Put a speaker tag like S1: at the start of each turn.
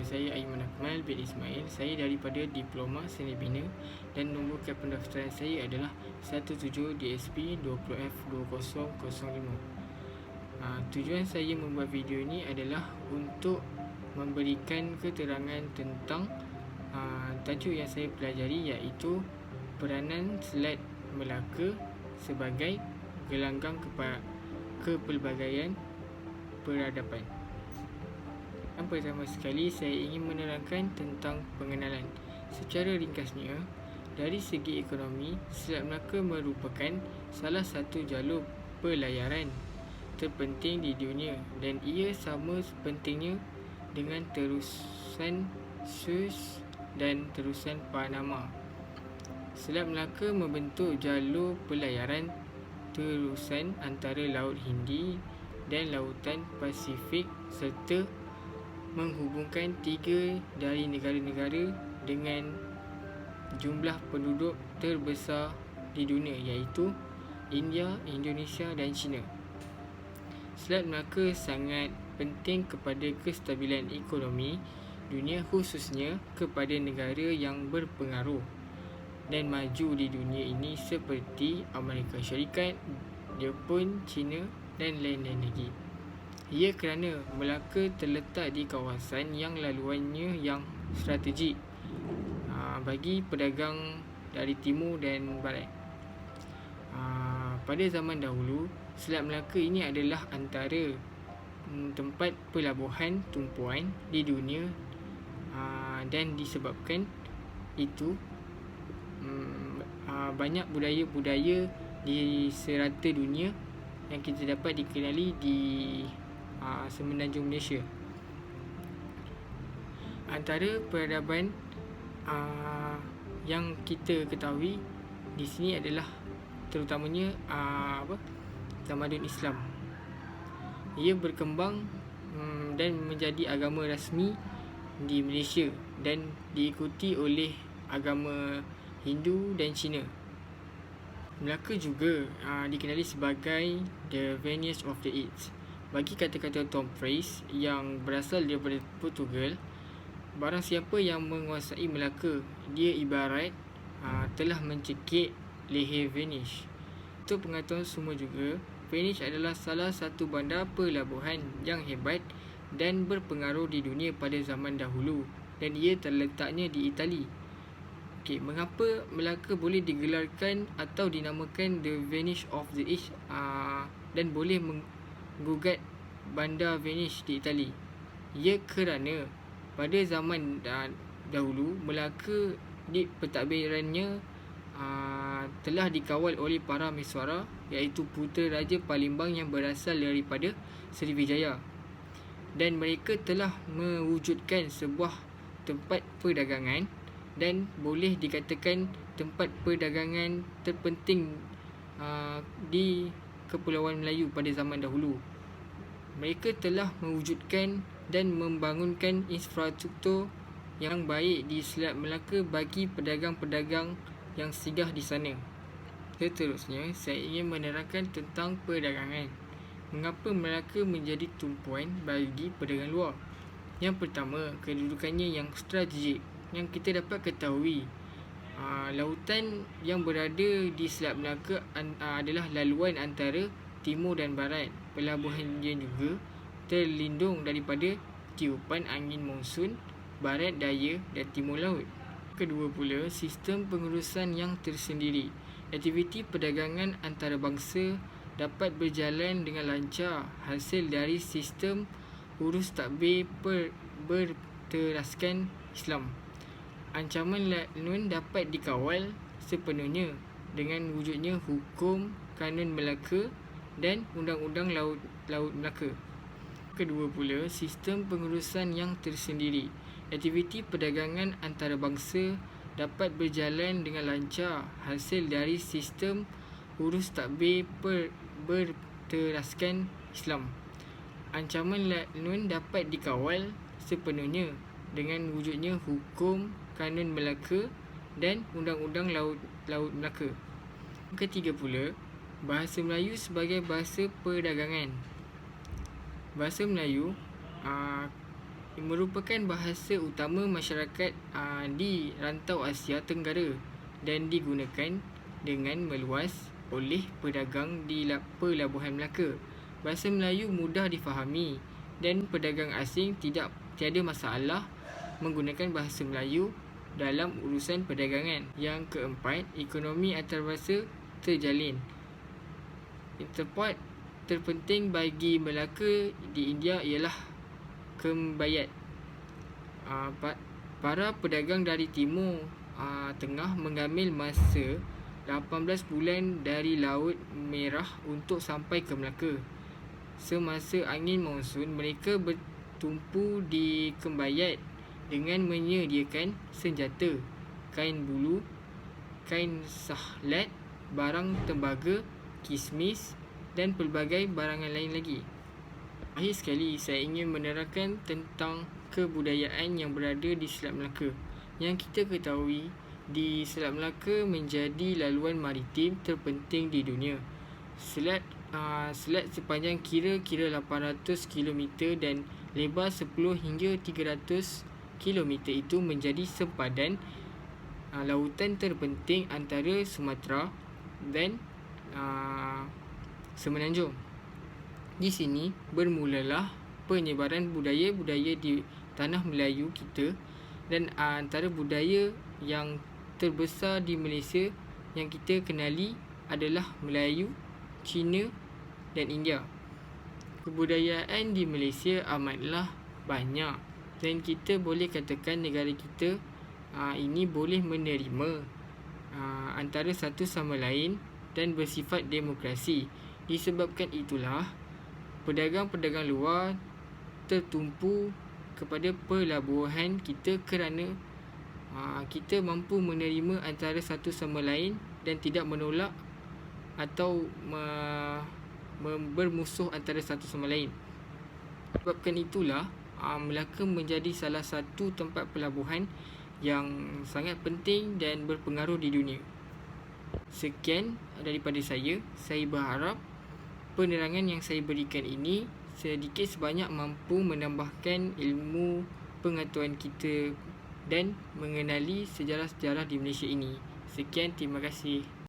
S1: saya Aiman Akmal bin Ismail. Saya daripada Diploma Seni Bina dan nombor kad pendaftaran saya adalah 17 DSP 20F2005. Tujuan saya membuat video ini adalah untuk memberikan keterangan tentang tajuk yang saya pelajari, iaitu peranan Selat Melaka sebagai gelanggang kepelbagaian peradaban. Yang pertama sekali, saya ingin menerangkan tentang pengenalan. Secara ringkasnya, dari segi ekonomi, Selat Melaka merupakan salah satu jalur pelayaran terpenting di dunia dan ia sama pentingnya dengan terusan Suez dan terusan Panama. Selat Melaka membentuk jalur pelayaran terusan antara Laut Hindi dan Lautan Pasifik serta menghubungkan 3 dari negara-negara dengan jumlah penduduk terbesar di dunia, iaitu India, Indonesia dan China. Selat Melaka sangat penting kepada kestabilan ekonomi dunia, khususnya kepada negara yang berpengaruh dan maju di dunia ini seperti Amerika Syarikat, Jepun, China dan lain-lain lagi. Ia kerana Melaka terletak di kawasan yang laluannya yang strategik bagi pedagang dari timur dan barat. Pada zaman dahulu, Selat Melaka ini adalah antara tempat pelabuhan tumpuan di dunia, dan disebabkan itu banyak budaya-budaya di serata dunia yang kita dapat dikenali di semenanjung Malaysia. Antara peradaban yang kita ketahui di sini adalah terutamanya tamadun Islam. Ia berkembang dan menjadi agama rasmi di Malaysia dan diikuti oleh agama Hindu dan Cina. Melaka juga dikenali sebagai the Venice of the East. Bagi kata-kata Tom Fraser yang berasal daripada Portugal, barang siapa yang menguasai Melaka, dia ibarat telah mencekik leher Venice. Untuk pengetahuan semua juga, Venice adalah salah satu bandar pelabuhan yang hebat dan berpengaruh di dunia pada zaman dahulu dan ia terletaknya di Itali. Mengapa Melaka boleh digelarkan atau dinamakan the Venice of the East dan boleh menggugat bandar Venice di Itali? Ia kerana pada zaman dahulu, Melaka di pentadbirannya telah dikawal oleh para mesuara, iaitu putera Raja Palembang yang berasal daripada Sriwijaya, dan mereka telah mewujudkan sebuah tempat perdagangan dan boleh dikatakan tempat perdagangan terpenting di Kepulauan Melayu pada zaman dahulu. Mereka telah mewujudkan dan membangunkan infrastruktur yang baik di Selat Melaka bagi pedagang-pedagang yang singgah di sana. Seterusnya, saya ingin menerangkan tentang perdagangan. Mengapa Melaka menjadi tumpuan bagi pedagang luar? Yang pertama, kedudukannya yang strategik. Yang kita dapat ketahui, lautan yang berada di Selat Melaka adalah laluan antara timur dan barat. Pelabuhan dia juga terlindung daripada tiupan angin monsun barat daya dan timur laut. Kedua pula, sistem pengurusan yang tersendiri. Aktiviti perdagangan antarabangsa dapat berjalan dengan lancar hasil dari sistem urus takbir berteraskan Islam. Ancaman laluan dapat dikawal sepenuhnya dengan wujudnya hukum kanun Melaka dan undang-undang laut Melaka. Kedua pula, sistem pengurusan yang tersendiri. Aktiviti perdagangan antarabangsa dapat berjalan dengan lancar hasil dari sistem urus takbir berteraskan Islam. Ancaman laluan dapat dikawal sepenuhnya dengan wujudnya hukum kanun Melaka dan undang-undang laut Melaka. Ketiga pula, bahasa Melayu sebagai bahasa perdagangan. Bahasa Melayu merupakan bahasa utama masyarakat di rantau Asia Tenggara dan digunakan dengan meluas oleh pedagang di pelabuhan Melaka. Bahasa Melayu mudah difahami dan pedagang asing tiada masalah menggunakan bahasa Melayu dalam urusan perdagangan. Yang keempat, ekonomi antarabangsa terjalin. Tempat terpenting bagi Melaka di India ialah Kembayat. Para pedagang dari timur tengah mengambil masa 18 bulan dari Laut Merah untuk sampai ke Melaka. Semasa angin monsun, mereka bertumpu di Kembayat dengan menyediakan senjata, kain bulu, kain sahlat, barang tembaga, kismis dan pelbagai barangan lain lagi. Akhir sekali, saya ingin menerangkan tentang kebudayaan yang berada di Selat Melaka. Yang kita ketahui, di Selat Melaka menjadi laluan maritim terpenting di dunia. Selat sepanjang kira-kira 800 km dan lebar 10 hingga 300 km itu menjadi sempadan lautan terpenting antara Sumatera dan Semenanjung. Di sini bermulalah penyebaran budaya-budaya di tanah Melayu kita, dan antara budaya yang terbesar di Malaysia yang kita kenali adalah Melayu, Cina dan India. Kebudayaan di Malaysia amatlah banyak dan kita boleh katakan negara kita ini boleh menerima antara satu sama lain dan bersifat demokrasi. Disebabkan itulah pedagang-pedagang luar tertumpu kepada pelabuhan kita kerana kita mampu menerima antara satu sama lain dan tidak menolak atau bermusuh antara satu sama lain. Sebabkan itulah Melaka menjadi salah satu tempat pelabuhan yang sangat penting dan berpengaruh di dunia. Sekian daripada saya. Saya berharap penerangan yang saya berikan ini sedikit sebanyak mampu menambahkan ilmu pengetahuan kita dan mengenali sejarah-sejarah di Malaysia ini. Sekian, terima kasih.